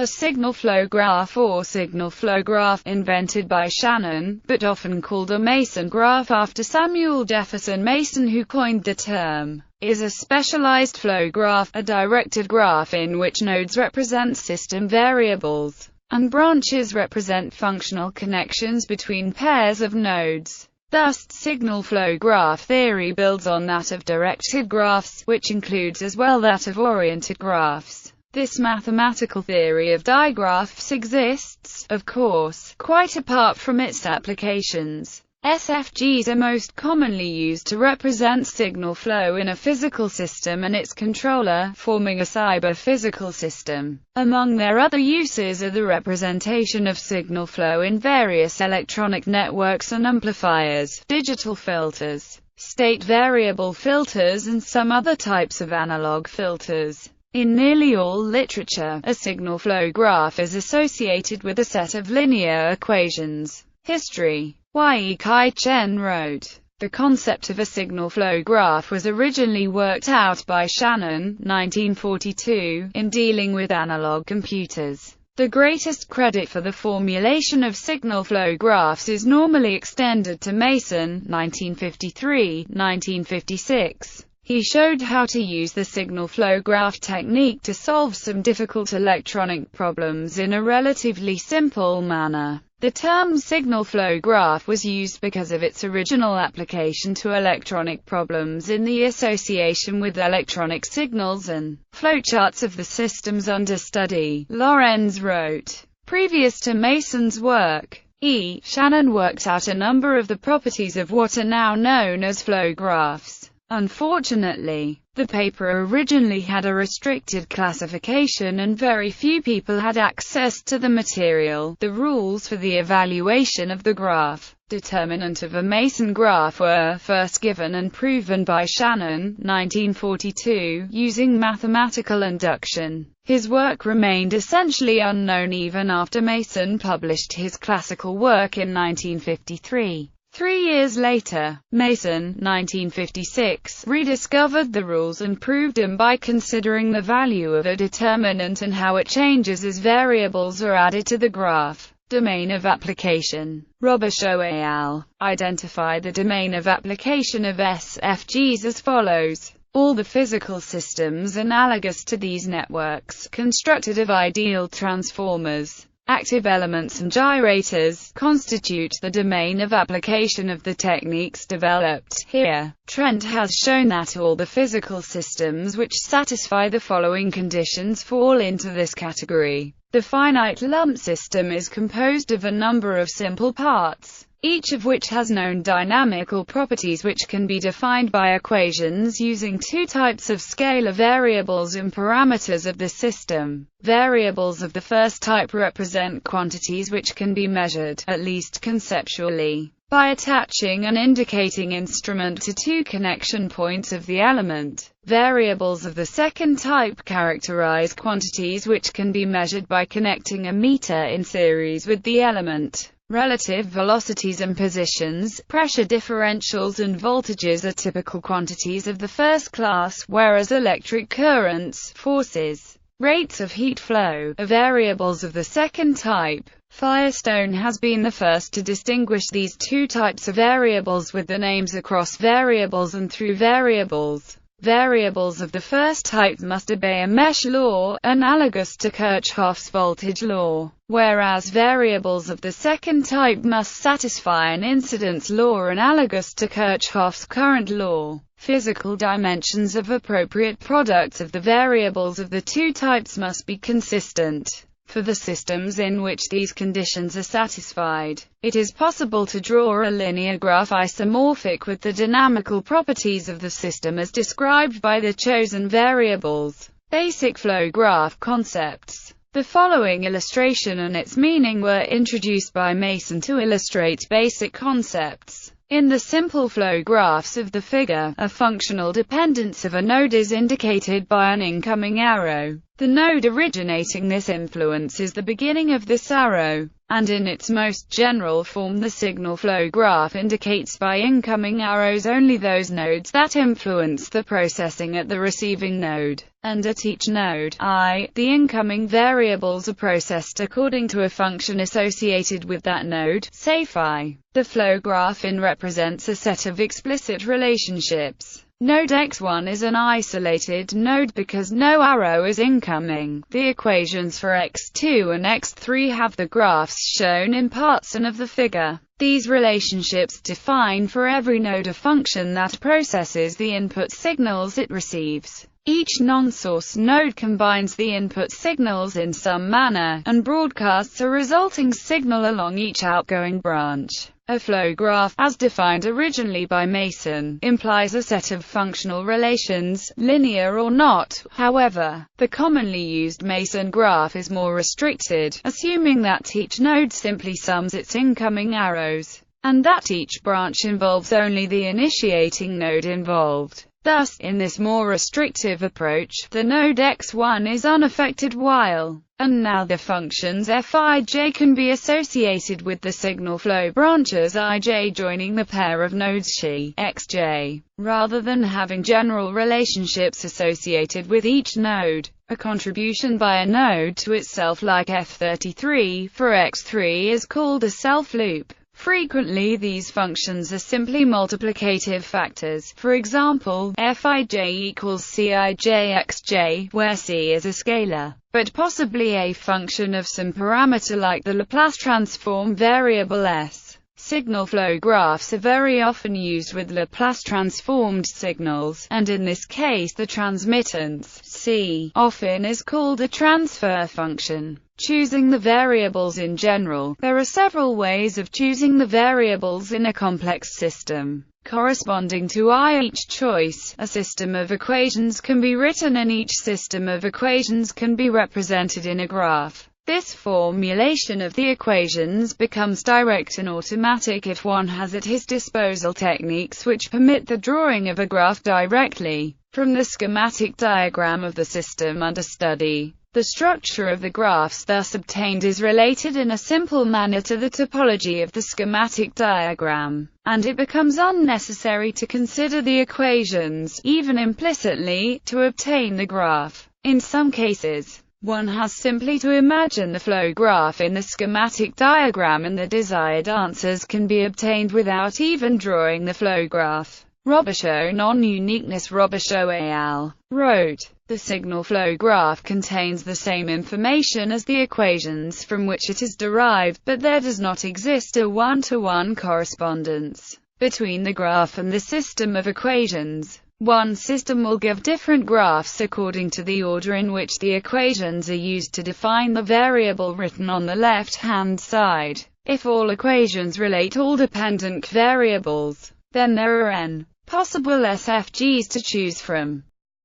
A signal flow graph or signal flow graph, invented by Shannon, but often called a Mason graph after Samuel Jefferson Mason, who coined the term, is a specialized flow graph, a directed graph in which nodes represent system variables, and branches represent functional connections between pairs of nodes. Thus, signal flow graph theory builds on that of directed graphs, which includes as well that of oriented graphs. This mathematical theory of digraphs exists, of course, quite apart from its applications. SFGs are most commonly used to represent signal flow in a physical system and its controller, forming a cyber-physical system. Among their other uses are the representation of signal flow in various electronic networks and amplifiers, digital filters, state variable filters, and some other types of analog filters. In nearly all literature, a signal flow graph is associated with a set of linear equations. History. Yi Kai Chen wrote, "The concept of a signal flow graph was originally worked out by Shannon, 1942, in dealing with analog computers. The greatest credit for the formulation of signal flow graphs is normally extended to Mason, 1953-1956. He showed how to use the signal flow graph technique to solve some difficult electronic problems in a relatively simple manner." The term signal flow graph was used because of its original application to electronic problems in the association with electronic signals and flowcharts of the systems under study. Lorenz wrote, "Previous to Mason's work, Shannon worked out a number of the properties of what are now known as flow graphs. Unfortunately, the paper originally had a restricted classification and very few people had access to the material. The rules for the evaluation of the graph determinant of a Mason graph were first given and proven by Shannon, 1942, using mathematical induction. His work remained essentially unknown even after Mason published his classical work in 1953. 3 years later, Mason, 1956, rediscovered the rules and proved them by considering the value of a determinant and how it changes as variables are added to the graph. Domain of application. Robichaud et al. Identify the domain of application of SFGs as follows. All the physical systems analogous to these networks, constructed of ideal transformers, active elements and gyrators, constitute the domain of application of the techniques developed here. Trent has shown that all the physical systems which satisfy the following conditions fall into this category. The finite lump system is composed of a number of simple parts, each of which has known dynamical properties which can be defined by equations using two types of scalar variables and parameters of the system. Variables of the first type represent quantities which can be measured, at least conceptually, by attaching an indicating instrument to two connection points of the element. Variables of the second type characterize quantities which can be measured by connecting a meter in series with the element. Relative velocities and positions, pressure differentials and voltages are typical quantities of the first class, whereas electric currents, forces, rates of heat flow, are variables of the second type. Firestone has been the first to distinguish these two types of variables with the names across variables and through variables. Variables of the first type must obey a mesh law, analogous to Kirchhoff's voltage law, whereas variables of the second type must satisfy an incidence law analogous to Kirchhoff's current law. Physical dimensions of appropriate products of the variables of the two types must be consistent. For the systems in which these conditions are satisfied, it is possible to draw a linear graph isomorphic with the dynamical properties of the system as described by the chosen variables. Basic flow graph concepts. The following illustration and its meaning were introduced by Mason to illustrate basic concepts. In the simple flow graphs of the figure, a functional dependence of a node is indicated by an incoming arrow. The node originating this influence is the beginning of this arrow, and in its most general form the signal flow graph indicates by incoming arrows only those nodes that influence the processing at the receiving node, and at each node, the incoming variables are processed according to a function associated with that node, say phi. The flow graph represents a set of explicit relationships. Node x1 is an isolated node because no arrow is incoming. The equations for x2 and x3 have the graphs shown in part 1 of the figure. These relationships define for every node a function that processes the input signals it receives. Each non-source node combines the input signals in some manner, and broadcasts a resulting signal along each outgoing branch. A flow graph, as defined originally by Mason, implies a set of functional relations, linear or not. However, the commonly used Mason graph is more restricted, assuming that each node simply sums its incoming arrows, and that each branch involves only the initiating node involved. Thus, in this more restrictive approach, the node x1 is unaffected while and now the functions fij can be associated with the signal flow branches ij joining the pair of nodes xi, xj, rather than having general relationships associated with each node. A contribution by a node to itself like f33 for x3 is called a self-loop. Frequently these functions are simply multiplicative factors, for example, fij equals cij xj, where c is a scalar, but possibly a function of some parameter like the Laplace transform variable s. Signal flow graphs are very often used with Laplace transformed signals, and in this case the transmittance, c, often is called a transfer function. Choosing the variables in general. There are several ways of choosing the variables in a complex system. Corresponding to each choice, a system of equations can be written and each system of equations can be represented in a graph. This formulation of the equations becomes direct and automatic if one has at his disposal techniques which permit the drawing of a graph directly from the schematic diagram of the system under study. The structure of the graphs thus obtained is related in a simple manner to the topology of the schematic diagram, and it becomes unnecessary to consider the equations, even implicitly, to obtain the graph. In some cases, one has simply to imagine the flow graph in the schematic diagram and the desired answers can be obtained without even drawing the flow graph. Robichaud non-uniqueness. Robichaud et al. Wrote, the signal flow graph contains the same information as the equations from which it is derived, but there does not exist a one-to-one correspondence between the graph and the system of equations. One system will give different graphs according to the order in which the equations are used to define the variable written on the left-hand side. If all equations relate all dependent variables, then there are n possible SFGs to choose from.